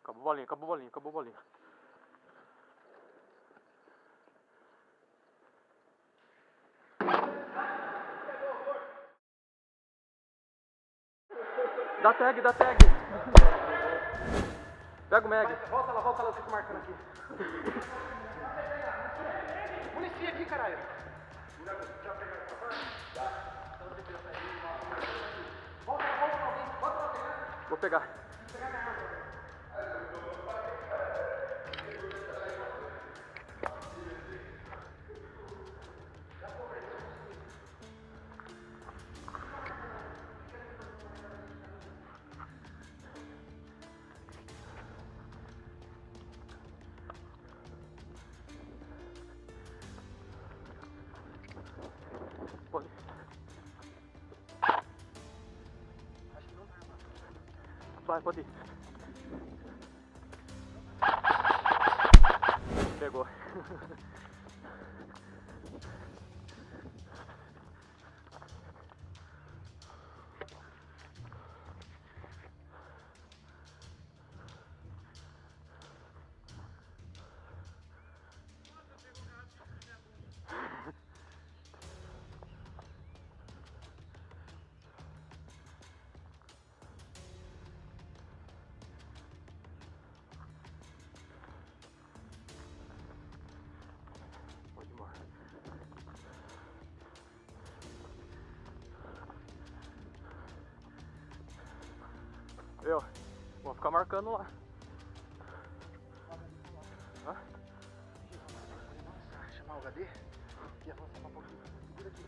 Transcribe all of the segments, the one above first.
Acabou bolinha, acabou bolinha, acabou bolinha. Dá tag, dá tag. Pega o mag. Volta lá, eu fico marcando aqui. Policia aqui, caralho. Volta, Vou pegar. Pode. Acho que não tá armado. Vai, pode ir. Pegou. Pode ir embora. Eu vou ficar marcando lá. Hã? Chamar o HD e avançar um pouquinho. Segura aqui.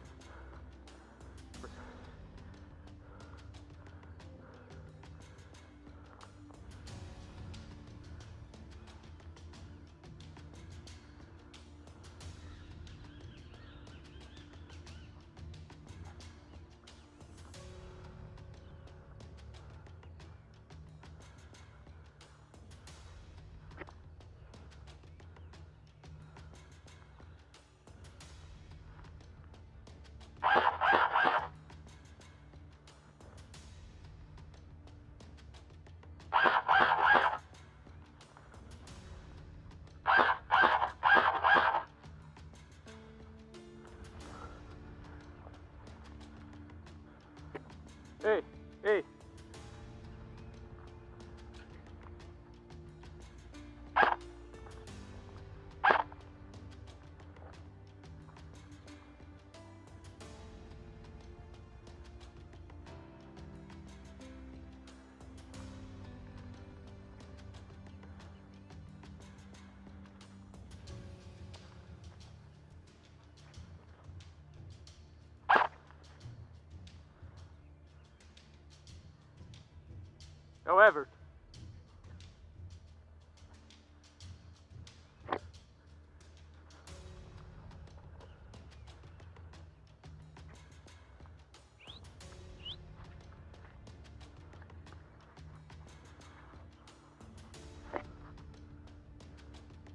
Ei, ei. É o Everton.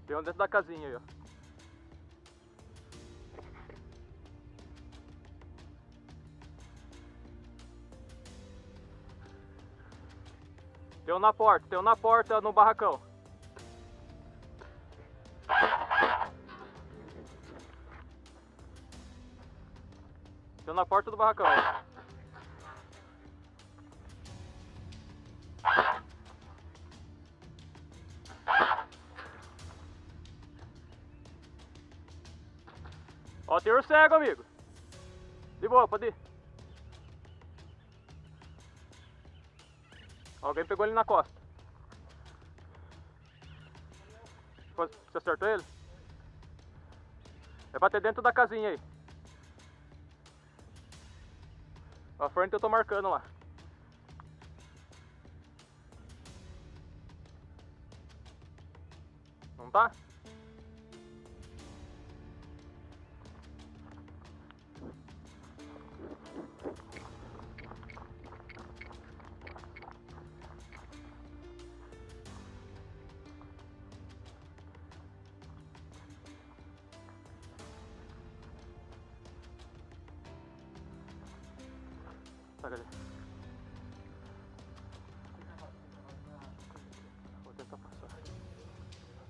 Tem um dentro da casinha aí, ó. Tem um na porta no barracão. Tem um na porta do barracão. Ó, tem o cego, amigo. De boa, pode ir. Alguém pegou ele na costa. Você acertou ele? É bater dentro da casinha aí. A frente eu tô marcando lá. Não tá? Tá, cadê? Vou tentar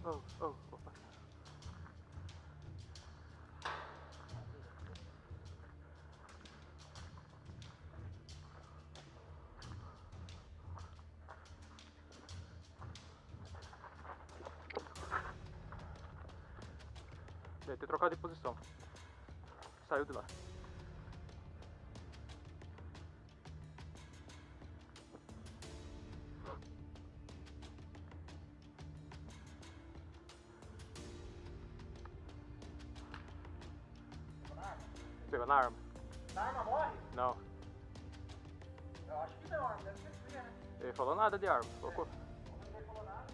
Opa. Deve ter trocado de posição. Saiu de lá. Pegou na arma? Na arma morre? Não. Eu acho que não, arma deve ser fria, né? Ele falou nada de arma. Colocou. Não falou nada.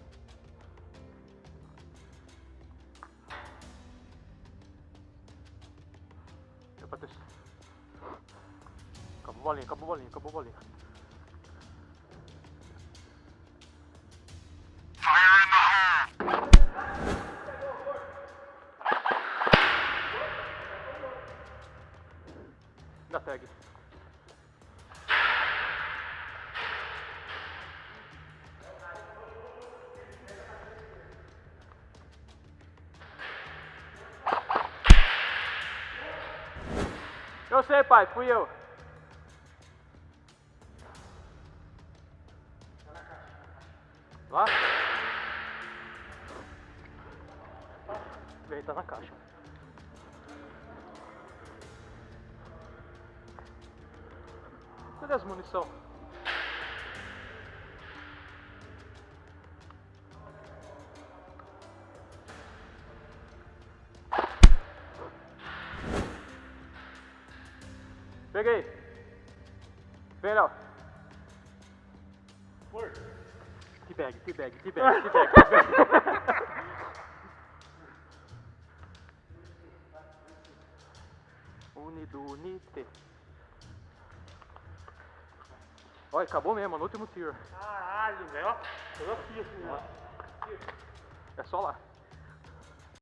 Deu pra ter. Acabou a bolinha. Da tag. Eu sei, pai, fui eu. Lá? Vem, tá na caixa. Cadê as munição? Peguei. Vem, Léo. Por. Teabag. Unite. Olha, acabou mesmo, no último tiro. Caralho, velho. Ó. Eu aqui, assim, ó. É só lá.